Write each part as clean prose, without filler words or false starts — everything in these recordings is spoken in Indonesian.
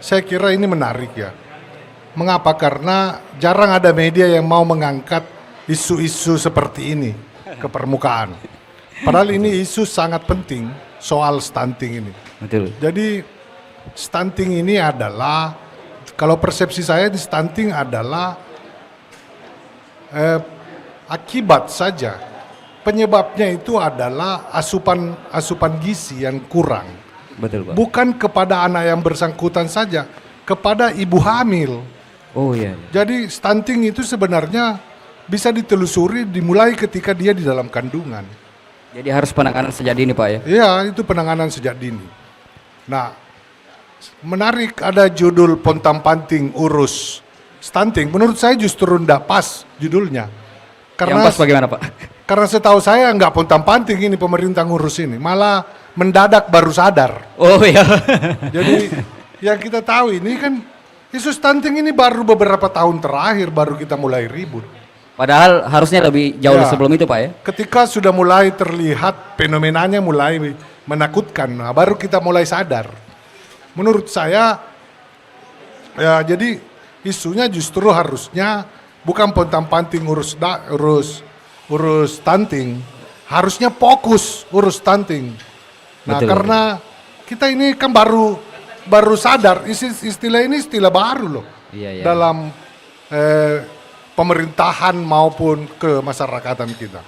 saya kira ini menarik ya. Mengapa? Karena jarang ada media yang mau mengangkat isu-isu seperti ini ke permukaan. Padahal ini isu sangat penting soal stunting ini. Betul. Jadi stunting ini adalah, kalau persepsi saya di stunting adalah akibat saja. Penyebabnya itu adalah asupan gizi yang kurang. Betul, Pak. Bukan kepada anak yang bersangkutan saja, kepada ibu hamil. Oh iya. Jadi stunting itu sebenarnya bisa ditelusuri dimulai ketika dia di dalam kandungan. Jadi harus penanganan sejak dini, Pak ya. Iya, itu penanganan sejak dini. Nah, menarik ada judul pontang-panting urus stunting. Menurut saya justru tidak pas judulnya. Yang pas bagaimana, Pak? Karena setahu saya nggak pontang-panting ini pemerintah ngurus ini, malah mendadak baru sadar. Oh iya. Jadi yang kita tahu ini kan isu stunting ini baru beberapa tahun terakhir baru kita mulai ribut. Padahal harusnya lebih jauh Ya. sebelum itu, Pak ya. Ketika sudah mulai terlihat fenomenanya mulai menakutkan, nah baru kita mulai sadar. Menurut saya, ya jadi isunya justru harusnya bukan pontang-panting urus stunting, harusnya fokus urus stunting. Nah, Betul, karena kita ini kan baru sadar, istilah ini istilah baru loh. Iya, iya. Dalam pemerintahan maupun kemasyarakatan kita.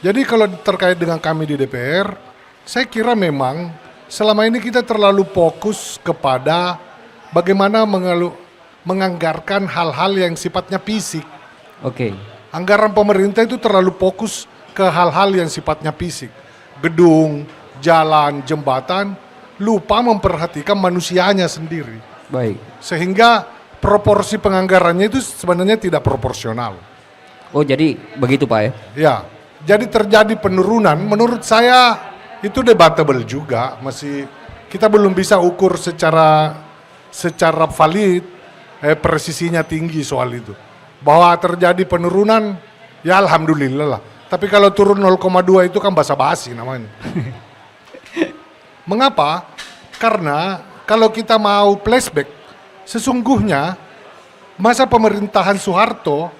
Jadi kalau terkait dengan kami di DPR, saya kira memang selama ini kita terlalu fokus kepada bagaimana menganggarkan hal-hal yang sifatnya fisik. Oke. Anggaran pemerintah itu terlalu fokus ke hal-hal yang sifatnya fisik. Gedung, jalan, jembatan, lupa memperhatikan manusianya sendiri. Baik. Sehingga proporsi penganggarannya itu sebenarnya tidak proporsional. Oh jadi begitu, Pak ya. Ya, jadi terjadi penurunan. Menurut saya itu debatable juga. Masih kita belum bisa ukur secara valid, presisinya tinggi soal itu. Bahwa terjadi penurunan, ya alhamdulillah lah. Tapi kalau turun 0,2 itu kan basa-basi namanya. Mengapa? Karena kalau kita mau flashback, sesungguhnya masa pemerintahan Soeharto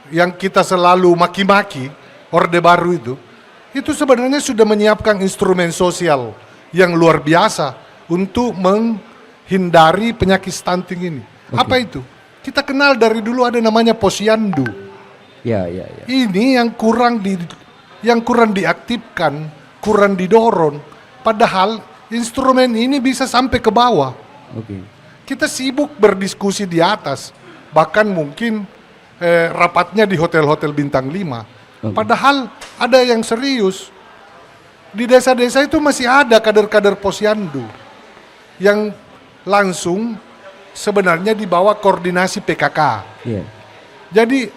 yang kita selalu maki-maki, Orde Baru itu sebenarnya sudah menyiapkan instrumen sosial yang luar biasa untuk menghindari penyakit stunting ini. Oke. Apa itu? Kita kenal dari dulu ada namanya posyandu. Ya, ya, ya. Ini yang kurang diaktifkan, kurang didorong. Padahal instrumen ini bisa sampai ke bawah. Oke. Kita sibuk berdiskusi di atas, bahkan mungkin rapatnya di hotel-hotel bintang 5. Oke. Padahal ada yang serius. Di desa-desa itu masih ada kader-kader posyandu yang langsung sebenarnya di bawah koordinasi PKK. Iya. Jadi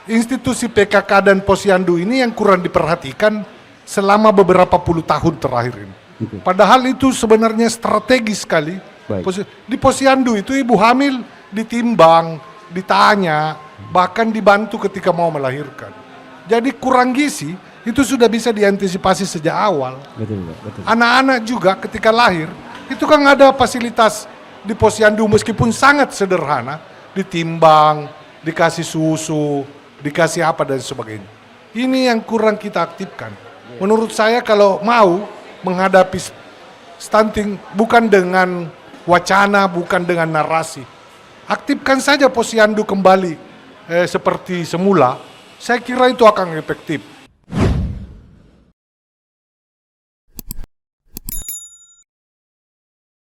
institusi PKK dan posyandu ini yang kurang diperhatikan selama beberapa puluh tahun terakhir ini. Oke. Padahal itu sebenarnya strategis sekali. Baik. Di posyandu itu ibu hamil ditimbang, ditanya, bahkan dibantu ketika mau melahirkan. Jadi kurang gizi itu sudah bisa diantisipasi sejak awal. Betul, Pak. Betul. Anak-anak juga ketika lahir itu kan ada fasilitas di posyandu meskipun sangat sederhana, ditimbang, dikasih susu, dikasih apa dan sebagainya. Ini yang kurang kita aktifkan. Menurut saya kalau mau menghadapi stunting bukan dengan wacana, bukan dengan narasi, aktifkan saja posyandu kembali seperti semula. Saya kira itu akan efektif.